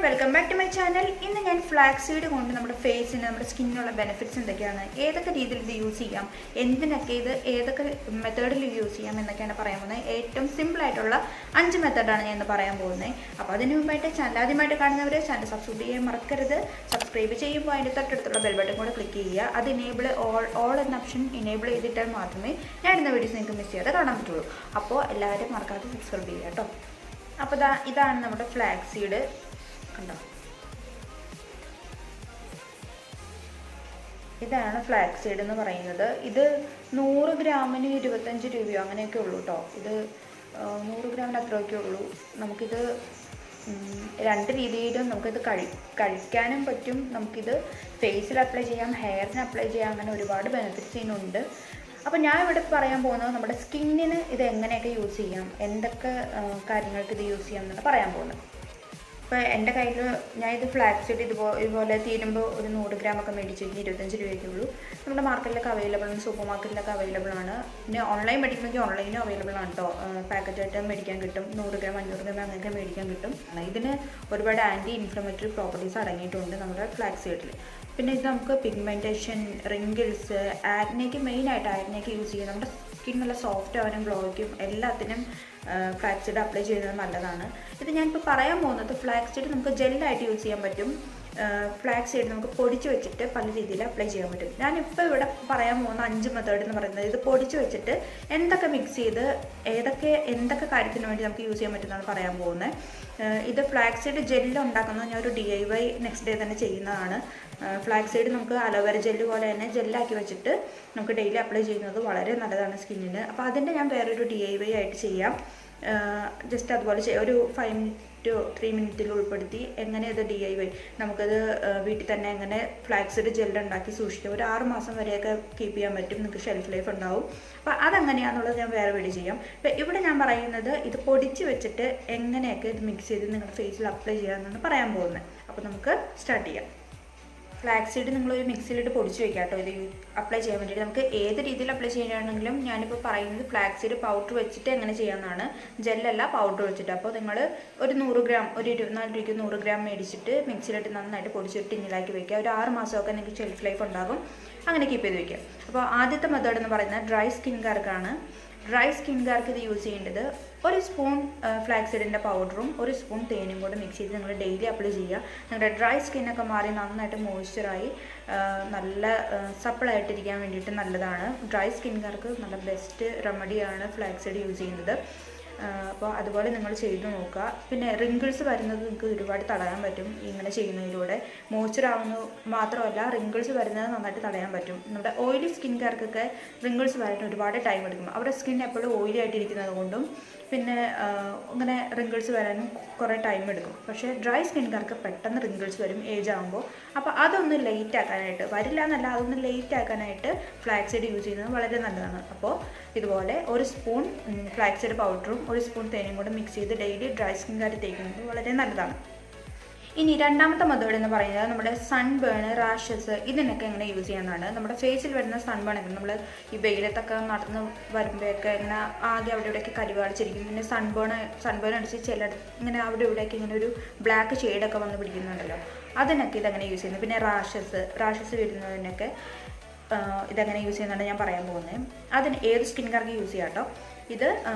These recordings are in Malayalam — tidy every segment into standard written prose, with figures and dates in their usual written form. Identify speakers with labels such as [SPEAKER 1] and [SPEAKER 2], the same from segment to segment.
[SPEAKER 1] Welcome back to my channel. ഇന്ന് ഞാൻ ഫ്ലാക്സീഡ് കൊണ്ട് നമ്മുടെ ഫേസിന് നമ്മുടെ സ്കിന്നിനുള്ള ബെനിഫിറ്റ്സ് എന്തൊക്കെയാണ്, ഏതൊക്കെ രീതിയിൽ ഇത് യൂസ് ചെയ്യാം, എന്തിനൊക്കെ ഇത് ഏതൊക്കെ മെത്തേഡിൽ യൂസ് ചെയ്യാം എന്നൊക്കെയാണ് പറയാൻ പോകുന്നത്. ഏറ്റവും സിമ്പിളായിട്ടുള്ള 5 മെത്തേഡാണ് ഞാൻ ഇന്ന് പറയാൻ പോകുന്നത്. അപ്പോൾ അതിന് മുമ്പായിട്ട് ചാനൽ ആദ്യമായിട്ട് കാണുന്നവർ ചാനൽ സബ്സ്ക്രൈബ് ചെയ്യാൻ മറക്കരുത്. സബ്സ്ക്രൈബ് ചെയ്യുമ്പോൾ അതിൻ്റെ തൊട്ടടുത്തുള്ള ബെൽ ബട്ടൺ കൂടെ ക്ലിക്ക് ചെയ്യുക. അത് ഇനേബിൾ ഓൾ എന്ന ഓപ്ഷൻ ഇനേബിൾ ചെയ്തിട്ടാൽ മാത്രമേ ഞാൻ ഇടുന്ന വീഡിയോസ് നിങ്ങൾക്ക് മിസ് ചെയ്യാതെ കാണാൻ പറ്റുള്ളൂ. അപ്പോൾ എല്ലാവരും മറക്കാതെ സബ്സ്ക്രൈബ് ചെയ്യുക കേട്ടോ. അപ്പോൾ ഇതാണ് നമ്മുടെ ഫ്ലാക്സീഡ്. കണ്ടോ, ഇതാണ് ഫ്ലാക്സീഡ് എന്ന് പറയുന്നത്. ഇത് 100 ഗ്രാമിന് 25 രൂപയോ അങ്ങനെയൊക്കെ ഉള്ളൂ കേട്ടോ. ഇത് 100 ഗ്രാമിന് അത്രയൊക്കെ ഉള്ളൂ. നമുക്കിത് 2 രീതിയിലും നമുക്കിത് കഴിക്കാനും പറ്റും. നമുക്കിത് ഫേസിൽ അപ്ലൈ ചെയ്യാം, ഹെയറിന് അപ്ലൈ ചെയ്യാം. അങ്ങനെ ഒരുപാട് ബെനിഫിറ്റ്സ് ഇതിനുണ്ട്. അപ്പോൾ ഞാൻ ഇവിടെ പറയാൻ പോകുന്നത് നമ്മുടെ സ്കിന്നിന് ഇത് എങ്ങനെയൊക്കെ യൂസ് ചെയ്യാം, എന്തൊക്കെ കാര്യങ്ങൾക്ക് ഇത് യൂസ് ചെയ്യാം എന്നാണ് പറയാൻ പോകുന്നത്. ഇപ്പോൾ എൻ്റെ കയ്യിൽ ഞാൻ ഇത് ഫ്ലാക്സീഡ് ഇതുപോലെ തീരുമ്പോൾ ഒരു 100 ഗ്രാമൊക്കെ മേടിച്ച് 25 രൂപയൊക്കെ ഉള്ളൂ. നമ്മുടെ മാർക്കറ്റിലൊക്കെ അവൈലബിൾ ആണ്, സൂപ്പർ മാർക്കറ്റിലൊക്കെ അവൈലബിൾ ആണ്. പിന്നെ ഓൺലൈൻ മേടിക്കണമെങ്കിൽ ഓൺലൈനും അവൈലബിൾ ആണ് കേട്ടോ. പാക്കറ്റായിട്ട് മേടിക്കാൻ കിട്ടും. 100 ഗ്രാം 500 ഗ്രാം അങ്ങനെയൊക്കെ മേടിക്കാൻ കിട്ടും. ഇതിന് ഒരുപാട് ആൻറ്റി ഇൻഫ്ലമേറ്ററി പ്രോപ്പർട്ടീസ് അടങ്ങിയിട്ടുണ്ട് നമ്മുടെ ഫ്ലാക്സീഡിൽ. പിന്നെ ഇത് നമുക്ക് പിഗ്മെൻറ്റേഷൻ, റിങ്കിൾസ്, ആക്നെയ്ക്ക് മെയിനായിട്ട് ആക്നെയ്ക്ക് യൂസ് ചെയ്യും. നമ്മുടെ സ്കിൻ നല്ല സോഫ്റ്റ് ആവാനും ഗ്ലോയ്ക്കും എല്ലാത്തിനും ഫ്ലാക്സീഡ് അപ്ലൈ ചെയ്യുന്നത് നല്ലതാണ്. ഇത് ഞാനിപ്പോൾ പറയാൻ പോകുന്നത് ഫ്ലാക്സീഡ് നമുക്ക് ജെല്ലായിട്ട് യൂസ് ചെയ്യാൻ പറ്റും. ഫ്ലാക്സീഡ് നമുക്ക് പൊടിച്ച് വെച്ചിട്ട് പല രീതിയിൽ അപ്ലൈ ചെയ്യാൻ പറ്റും. ഞാനിപ്പോൾ ഇവിടെ പറയാൻ പോകുന്ന 5 മെത്തേഡ് എന്ന് പറയുന്നത് ഇത് പൊടിച്ച് വെച്ചിട്ട് എന്തൊക്കെ മിക്സ് ചെയ്ത് എന്തൊക്കെ കാര്യത്തിന് വേണ്ടി നമുക്ക് യൂസ് ചെയ്യാൻ പറ്റുമെന്നാണ് പറയാൻ പോകുന്നത്. ഇത് ഫ്ലാക്സീഡ് ജെല്ല് ഉണ്ടാക്കുന്നത് ഞാൻ ഒരു DIY നെക്സ്റ്റ് ഡേ തന്നെ ചെയ്യുന്നതാണ്. ഫ്ലാക്സീഡ് നമുക്ക് അലോവേര ജെല്ല് പോലെ തന്നെ ജെല്ലാക്കി വെച്ചിട്ട് നമുക്ക് ഡെയിലി അപ്ലൈ ചെയ്യുന്നത് വളരെ നല്ലതാണ് സ്കിന്നിന്. അപ്പോൾ അതിൻ്റെ ഞാൻ വേറൊരു DIY ആയിട്ട് ചെയ്യാം. ജസ്റ്റ് അതുപോലെ ഒരു 5 to 3 മിനിറ്റിൽ ഉൾപ്പെടുത്തി എങ്ങനെ അത് DIY നമുക്കത് വീട്ടിൽ തന്നെ എങ്ങനെ ഫ്ലാക്സീഡ് ജെല്ല് ഉണ്ടാക്കി സൂക്ഷിക്കാം. ഒരു 6 മാസം വരെയൊക്കെ കീപ്പ് ചെയ്യാൻ പറ്റും. നിങ്ങൾക്ക് ഷെൽഫ് ലൈഫ് ഉണ്ടാവും. അപ്പോൾ അതെങ്ങനെയാണെന്നുള്ളത് ഞാൻ വേറെ വീഡിയോ ചെയ്യാം. അപ്പോൾ ഇവിടെ ഞാൻ പറയുന്നത് ഇത് പൊടിച്ച് വെച്ചിട്ട് എങ്ങനെയൊക്കെ ഇത് മിക്സ് ചെയ്ത് നിങ്ങളുടെ ഫേസിൽ അപ്ലൈ ചെയ്യാമെന്നാണ് പറയാൻ പോകുന്നത്. അപ്പോൾ നമുക്ക് സ്റ്റാർട്ട് ചെയ്യാം. ഫ്ലാക്സീഡ് നിങ്ങളൊരു മിക്സിയിലിട്ട് പൊടിച്ച് വെക്കാം കേട്ടോ. ഇത് അപ്ലൈ ചെയ്യാൻ വേണ്ടിയിട്ട് നമുക്ക് ഏത് രീതിയിൽ അപ്ലൈ ചെയ്യുകയാണെങ്കിലും ഞാനിപ്പോൾ പറയുന്നത് ഫ്ലാക്സീഡ് പൗഡർ വെച്ചിട്ട് എങ്ങനെ ചെയ്യാമെന്നാണ്, ജെല്ലല്ല പൗഡർ വെച്ചിട്ട്. അപ്പോൾ നിങ്ങൾ ഒരു 100 ഗ്രാം ഒരു 24 രൂപയ്ക്ക് 100 ഗ്രാം മേടിച്ചിട്ട് മിക്സിയിലിട്ട് നന്നായിട്ട് പൊടിച്ചിട്ട് ടിന്നിലാക്കി വയ്ക്കുക. ഒരു 6 മാസമൊക്കെ നിങ്ങൾക്ക് ഷെൽഫ് ലൈഫ് ഉണ്ടാകും. അങ്ങനെ കീപ്പ് ചെയ്ത് വയ്ക്കുക. അപ്പോൾ ആദ്യത്തെ മെത്തേഡ് എന്ന് പറയുന്നത് ഡ്രൈ സ്കിൻകാർക്കാണ്. ഡ്രൈ സ്കിൻകാർക്ക് ഇത് യൂസ് ചെയ്യേണ്ടത് ഒരു സ്പൂൺ ഫ്ലാക്സീഡിൻ്റെ പൗഡറും 1 സ്പൂൺ തേനും കൂടെ മിക്സ് ചെയ്ത് നിങ്ങൾ ഡെയിലി അപ്ലൈ ചെയ്യുക. നിങ്ങളുടെ ഡ്രൈ സ്കിന്നൊക്കെ മാറി നന്നായിട്ട് മോയ്സ്ചറായി നല്ല സപ്പിളായിട്ടിരിക്കാൻ വേണ്ടിയിട്ട് നല്ലതാണ്. ഡ്രൈ സ്കിൻകാർക്ക് നല്ല ബെസ്റ്റ് റെമഡിയാണ് ഫ്ലാക്സീഡ് യൂസ് ചെയ്യുന്നത്. അപ്പോൾ അതുപോലെ നിങ്ങൾ ചെയ്ത് നോക്കുക. പിന്നെ റിങ്കിൾസ് വരുന്നത് നിങ്ങൾക്ക് ഒരുപാട് തടയാൻ പറ്റും ഇങ്ങനെ ചെയ്യുന്നതിലൂടെ. മോയ്സ്ചർ ആവുന്നത് മാത്രമല്ല, റിങ്കിൾസ് വരുന്നത് നന്നായിട്ട് തടയാൻ പറ്റും. നമ്മുടെ ഓയിലി സ്കിൻകാർക്കൊക്കെ റിങ്കിൾസ് വരാൻ ഒരുപാട് ടൈം എടുക്കും. അവരുടെ സ്കിൻ എപ്പോഴും ഓയിലി ആയിട്ടിരിക്കുന്നത് കൊണ്ടും പിന്നെ അങ്ങനെ റിങ്കിൾസ് വരാനും കുറേ ടൈം എടുക്കും. പക്ഷേ ഡ്രൈ സ്കിൻകാർക്ക് പെട്ടെന്ന് റിങ്കിൾസ് വരും ഏജ് ആകുമ്പോൾ. അപ്പോൾ അതൊന്ന് ലേറ്റ് ആക്കാനായിട്ട്, വരില്ല എന്നല്ല, അതൊന്ന് ലേറ്റ് ആക്കാനായിട്ട് ഫ്ലാക്സീഡ് യൂസ് ചെയ്യുന്നത് വളരെ നല്ലതാണ്. അപ്പോൾ ഇതുപോലെ 1 സ്പൂൺ ഫ്ലാക്സീഡ് പൗഡറും 1 സ്പൂൺ തേനും കൂടെ മിക്സ് ചെയ്ത് ഡെയിലി ഡ്രൈ സ്കിൻകാർ തേക്കുന്നത് വളരെ നല്ലതാണ്. ഇനി രണ്ടാമത്തെ മെത്തേഡ് എന്ന് പറയുന്നത് നമ്മുടെ സൺബേൺ, റാഷസ് ഇതിനൊക്കെ എങ്ങനെ യൂസ് ചെയ്യാനാണ്. നമ്മുടെ ഫേസിൽ വരുന്ന സൺബേണൊക്കെ നമ്മൾ ഈ വെയിലത്തൊക്കെ നടന്ന് വരുമ്പോഴൊക്കെ ഇങ്ങനെ ആകെ അവിടെ ഇവിടെയൊക്കെ കരിവാളിച്ചിരിക്കും. പിന്നെ സൺബേൺ അടിച്ച് ഇങ്ങനെ അവിടെ ഇവിടെയൊക്കെ ഇങ്ങനെ ഒരു ബ്ലാക്ക് ഷെയ്ഡൊക്കെ വന്ന് പിടിക്കുന്നുണ്ടല്ലോ, അതിനൊക്കെ ഇതെങ്ങനെ യൂസ് ചെയ്യുന്നത്. പിന്നെ റാഷസ് വരുന്നതിനൊക്കെ ഇതെങ്ങനെ യൂസ് ചെയ്യുന്നതാണ് ഞാൻ പറയാൻ പോകുന്നത്. അതിന് ഏത് സ്കിൻകാർക്ക് യൂസ് ചെയ്യാം കേട്ടോ. ഇത്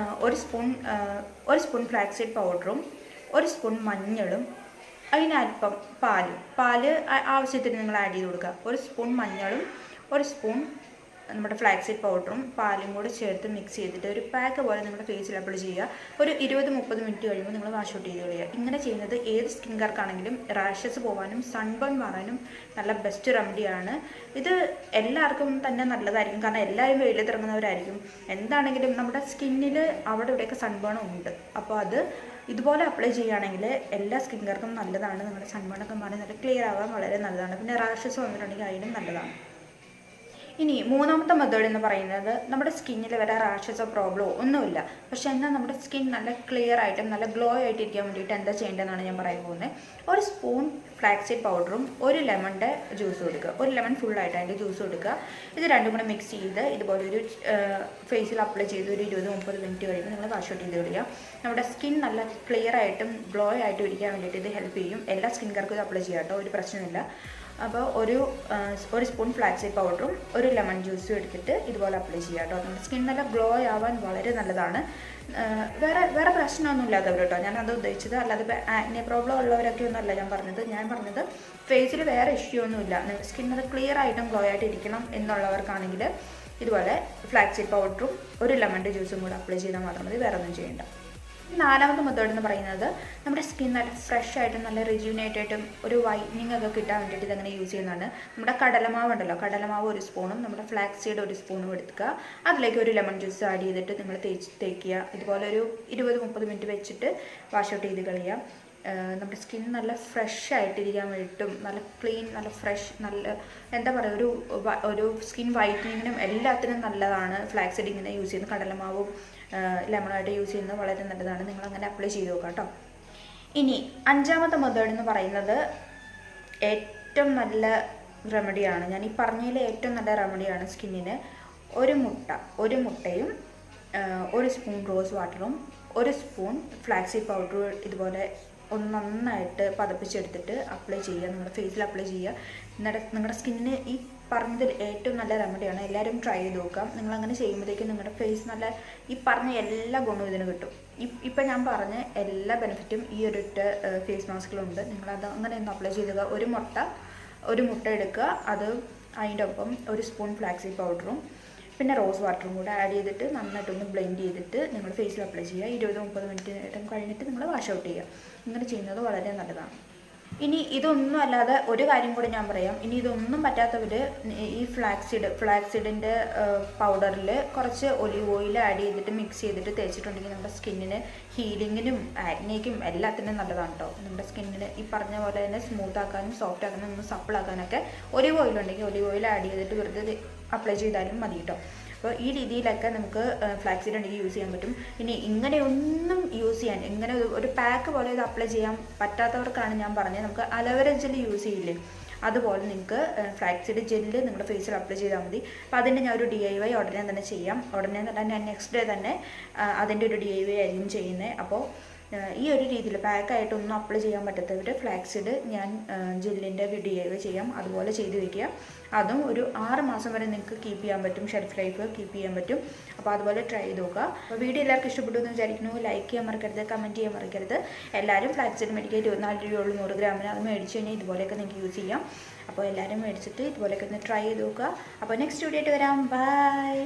[SPEAKER 1] 1 സ്പൂൺ ഫ്ലാക്സീഡ് പൗഡറും 1 സ്പൂൺ മഞ്ഞളും അതിനൽപ്പം പാല് ആവശ്യത്തിന് നിങ്ങൾ ആഡ് ചെയ്ത് കൊടുക്കുക. 1 സ്പൂൺ മഞ്ഞളും 1 സ്പൂൺ നമ്മുടെ ഫ്ലാക്സീഡ് പൗഡറും പാലും കൂടെ ചേർത്ത് മിക്സ് ചെയ്തിട്ട് ഒരു പാക്ക് പോലെ നിങ്ങളുടെ ഫേസിൽ അപ്ലൈ ചെയ്യുക. ഒരു 20-30 മിനിറ്റ് കഴിയുമ്പോൾ നിങ്ങൾ വാഷ് ഔട്ട് ചെയ്ത് കളയുക. ഇങ്ങനെ ചെയ്യുന്നത് ഏത് സ്കിൻകാർക്കാണെങ്കിലും റാഷസ് പോകാനും സൺബേൺ മാറാനും നല്ല ബെസ്റ്റ് റെമഡിയാണ്. ഇത് എല്ലാവർക്കും തന്നെ നല്ലതായിരിക്കും, കാരണം എല്ലാവരും വെയിലത്തിറങ്ങുന്നവരായിരിക്കും. എന്താണെങ്കിലും നമ്മുടെ സ്കിന്നിൽ അവിടെ ഇവിടെയൊക്കെ സൺബേൺ ഉണ്ട്. അപ്പോൾ അത് ഇതുപോലെ അപ്ലൈ ചെയ്യുകയാണെങ്കിൽ എല്ലാ സ്കിൻകാർക്കും നല്ലതാണ്. നിങ്ങളുടെ സൺബേണൊക്കെ മാറി നല്ല ക്ലിയർ ആവാൻ വളരെ നല്ലതാണ്. പിന്നെ റാഷസ് വന്നിട്ടുണ്ടെങ്കിൽ അതിനും നല്ലതാണ്. ഇനി മൂന്നാമത്തെ മെത്തേഡ് എന്ന് പറയുന്നത് നമ്മുടെ സ്കിന്നിൽ വരെ റാഷസോ പ്രോബ്ലമോ ഒന്നുമില്ല, പക്ഷേ എന്നാൽ നമ്മുടെ സ്കിൻ നല്ല ക്ലിയർ ആയിട്ടും നല്ല ഗ്ലോ ആയിട്ടിരിക്കാൻ വേണ്ടിയിട്ട് എന്താ ചെയ്യേണ്ടതെന്നാണ് ഞാൻ പറയാൻ പോകുന്നത്. ഒരു സ്പൂൺ ഫ്ലാക്സീഡ് പൗഡറും ഒരു ലെമണിൻ്റെ ജ്യൂസ് കൊടുക്കുക, ഒരു ലെമൺ ഫുള്ളായിട്ട് അതിൻ്റെ ജ്യൂസ് കൊടുക്കുക. ഇത് രണ്ടും കൂടെ മിക്സ് ചെയ്ത് ഇതുപോലെ ഒരു ഫേസിൽ അപ്ലൈ ചെയ്ത് ഒരു 20-30 മിനിറ്റ് കഴിയുമ്പോൾ നിങ്ങൾ വാഷ് ഔട്ട് ചെയ്ത് കളയുക. നമ്മുടെ സ്കിൻ നല്ല ക്ലിയർ ആയിട്ടും ഗ്ലോ ആയിട്ടും ഇരിക്കാൻ വേണ്ടിയിട്ട് ഇത് ഹെൽപ്പ് ചെയ്യും. എല്ലാ സ്കിൻകാർക്കും ഇത് അപ്ലൈ ചെയ്യാം കേട്ടോ, ഒരു പ്രശ്നമില്ല. അപ്പോൾ ഒരു സ്പൂൺ ഫ്ലാക്സീഡ് പൗഡറും ഒരു ലെമൺ ജ്യൂസും എടുത്തിട്ട് ഇതുപോലെ അപ്ലൈ ചെയ്യുക കേട്ടോ. നമ്മുടെ സ്കിൻ നല്ല ഗ്ലോ ആവാൻ വളരെ നല്ലതാണ്. വേറെ പ്രശ്നമൊന്നും ഇല്ലാത്തവർ കേട്ടോ, ഞാനത് ഉദ്ദേശിച്ചത്. അല്ലാതെ ഇപ്പോൾ ആക്നെ പ്രോബ്ലം ഉള്ളവരൊക്കെ ഒന്നുമല്ല ഞാൻ പറഞ്ഞത് ഫേസിൽ വേറെ ഇഷ്യൂ ഒന്നുമില്ല. സ്കിൻ നല്ല ക്ലിയർ ആയിട്ടും ഗ്ലോ ആയിട്ട് ഇരിക്കണം എന്നുള്ളവർക്കാണെങ്കിൽ ഇതുപോലെ ഫ്ലാക്സീഡ് പൗഡറും ഒരു ലെമണിൻ്റെ ജ്യൂസും കൂടെ അപ്ലൈ ചെയ്താൽ മാത്രം മതി, വേറെ ഒന്നും ചെയ്യേണ്ട. നാലാമത്തെ മെത്തേഡ് എന്ന് പറയുന്നത് നമ്മുടെ സ്കിൻ നല്ല ഫ്രഷ് ആയിട്ടും നല്ല റിജ്യൂനേറ്റ് ആയിട്ടും ഒരു വൈറ്റനിങ് ഒക്കെ കിട്ടാൻ വേണ്ടിയിട്ട് ഇതങ്ങനെ യൂസ് ചെയ്യുന്നതാണ്. നമ്മുടെ കടലമാവ് ഉണ്ടല്ലോ, കടലമാവ് ഒരു സ്പൂണും നമ്മുടെ ഫ്ലാക്സീഡ് ഒരു സ്പൂണും എടുക്കുക. അതിലേക്ക് ഒരു ലെമൺ ജ്യൂസ് ആഡ് ചെയ്തിട്ട് നിങ്ങൾ തേക്കുക. ഇതുപോലെ ഒരു 20-30 മിനിറ്റ് വെച്ചിട്ട് വാഷ് ഔട്ട് ചെയ്ത് കളയുക. നമ്മുടെ സ്കിൻ നല്ല ഫ്രഷ് ആയിട്ടിരിക്കാൻ വേണ്ടിയിട്ടും നല്ല ക്ലീൻ, നല്ല ഫ്രഷ്, നല്ല എന്താ പറയുക, ഒരു സ്കിൻ വൈറ്റനിങ്ങിനും എല്ലാത്തിനും നല്ലതാണ് ഫ്ലാക്സീഡ് ഇങ്ങനെ യൂസ് ചെയ്യുന്നത്. കടലമാവും ലെമണായിട്ട് യൂസ് ചെയ്യുന്നത് വളരെ നല്ലതാണ്. നിങ്ങളങ്ങനെ അപ്ലൈ ചെയ്ത് നോക്കാം കേട്ടോ. ഇനി അഞ്ചാമത്തെ മെത്തേഡ് എന്ന് പറയുന്നത് ഏറ്റവും നല്ല റെമഡിയാണ്. ഞാൻ ഈ പറഞ്ഞതിൽ ഏറ്റവും നല്ല റെമഡിയാണ് സ്കിന്നിന്. ഒരു മുട്ടയും ഒരു സ്പൂൺ റോസ് വാട്ടറും ഒരു സ്പൂൺ ഫ്ലാക്സീഡ് പൗഡറും ഇതുപോലെ ഒന്ന് നന്നായിട്ട് പതപ്പിച്ചെടുത്തിട്ട് അപ്ലൈ ചെയ്യുക, നിങ്ങളുടെ ഫേസിൽ അപ്ലൈ ചെയ്യുക. നിങ്ങളുടെ സ്കിന്നിന് ഈ പറഞ്ഞതിൽ ഏറ്റവും നല്ല റെമഡിയാണ്. എല്ലാവരും ട്രൈ ചെയ്ത് നോക്കാം. നിങ്ങളങ്ങനെ ചെയ്യുമ്പോഴത്തേക്കും നിങ്ങളുടെ ഫേസ് നല്ല ഈ പറഞ്ഞ എല്ലാ ഗുണവും ഇതിന് കിട്ടും. ഇപ്പം ഞാൻ പറഞ്ഞ എല്ലാ ബെനിഫിറ്റും ഈ ഒരൊറ്റ ഫേസ് മാസ്കിലുണ്ട്. നിങ്ങളത് അങ്ങനെ ഒന്ന് അപ്ലൈ ചെയ്യുക. ഒരു മുട്ട എടുക്കുക, അത് അതിൻ്റെ ഒപ്പം ഒരു സ്പൂൺ ഫ്ലാക്സീഡ് പൗഡറും പിന്നെ റോസ് വാട്ടറും കൂടെ ആഡ് ചെയ്തിട്ട് നന്നായിട്ടൊന്ന് ബ്ലെൻഡ് ചെയ്തിട്ട് നിങ്ങൾ ഫേസിൽ അപ്ലൈ ചെയ്യുക. 20-30 മിനിറ്റ് കഴിഞ്ഞിട്ട് നിങ്ങൾ വാഷ് ഔട്ട് ചെയ്യുക. ഇങ്ങനെ ചെയ്യുന്നത് വളരെ നല്ലതാണ്. ഇനി ഇതൊന്നും അല്ലാതെ ഒരു കാര്യം കൂടി ഞാൻ പറയാം. ഇനി ഇതൊന്നും പറ്റാത്തവർ ഈ ഫ്ലാക്സീഡിൻ്റെ പൗഡറിൽ കുറച്ച് ഒലിവ് ഓയിൽ ആഡ് ചെയ്തിട്ട് മിക്സ് ചെയ്തിട്ട് തേച്ചിട്ടുണ്ടെങ്കിൽ നമ്മുടെ സ്കിന്നിന് ഹീലിങ്ങിനും ആക്നെയ്ക്കും എല്ലാത്തിനും നല്ലതാണ് കേട്ടോ. നമ്മുടെ സ്കിന്നിന് ഈ പറഞ്ഞ പോലെ തന്നെ സ്മൂത്ത് ആക്കാനും സോഫ്റ്റ് ആക്കാനും ഒന്ന് സപ്പിൾ ആക്കാനൊക്കെ ഒലിവ് ഓയിൽ ഉണ്ടെങ്കിൽ ഒലിവ് ഓയിൽ ആഡ് ചെയ്തിട്ട് വെറുതെ അപ്ലൈ ചെയ്താലും മതി കേട്ടോ. അപ്പോൾ ഈ രീതിയിലൊക്കെ നമുക്ക് ഫ്ലാക്സീഡ് ഉണ്ടെങ്കിൽ യൂസ് ചെയ്യാൻ പറ്റും. ഇനി ഇങ്ങനെയൊന്നും യൂസ് ചെയ്യാൻ, ഇങ്ങനെ ഒരു പാക്ക് പോലെ ഇത് അപ്ലൈ ചെയ്യാൻ പറ്റാത്തവർക്കാണ് ഞാൻ പറഞ്ഞത്, നമുക്ക് അലോവേര ജെല്ല് യൂസ് ചെയ്യില്ലേ, അതുപോലെ നിങ്ങൾക്ക് ഫ്ലാക്സീഡ് ജെല്ല് നിങ്ങളുടെ ഫേസിൽ അപ്ലൈ ചെയ്താൽ മതി. അപ്പോൾ അതിൻ്റെ ഞാൻ ഒരു DIY ഉടനെ തന്നെ ചെയ്യാം. ഉടനെ തന്നെ ഞാൻ നെക്സ്റ്റ് ഡേ തന്നെ അതിൻ്റെ ഒരു DIY ആയിരിക്കും ചെയ്യുന്നത്. അപ്പോൾ ഈ ഒരു രീതിയിൽ പാക്കായിട്ടൊന്നും അപ്ലൈ ചെയ്യാൻ പറ്റാത്തവർ ഫ്ലാക്സീഡ് ഞാൻ ജെല്ലിൻ്റെ DIY ചെയ്യാം. അതുപോലെ ചെയ്ത് വയ്ക്കുക. അതും ഒരു 6 മാസം വരെ നിങ്ങൾക്ക് കീപ്പ് ചെയ്യാൻ പറ്റും, ഷെൽഫ് ലൈഫ് കീപ്പ് ചെയ്യാൻ പറ്റും. അപ്പോൾ അതുപോലെ ട്രൈ ചെയ്ത് നോക്കുക. അപ്പോൾ വീഡിയോ എല്ലാവർക്കും ഇഷ്ടപ്പെട്ടു എന്ന് വിചാരിക്കുന്നു. ലൈക്ക് ചെയ്യാൻ മറക്കരുത്, കമൻറ്റ് ചെയ്യാൻ മറക്കരുത്. എല്ലാവരും ഫ്ലാക്സീഡ് മേടിക്കുക. 24 രൂപയുള്ളൂ 100 ഗ്രാമിന്. അത് മേടിച്ച് കഴിഞ്ഞാൽ ഇതുപോലെയൊക്കെ നിങ്ങൾക്ക് യൂസ് ചെയ്യാം. അപ്പോൾ എല്ലാവരും മേടിച്ചിട്ട് ഇതുപോലെയൊക്കെ ഒന്ന് ട്രൈ ചെയ്ത് നോക്കുക. അപ്പോൾ നെക്സ്റ്റ് വീഡിയോ ആയിട്ട് വരാം. ബൈ.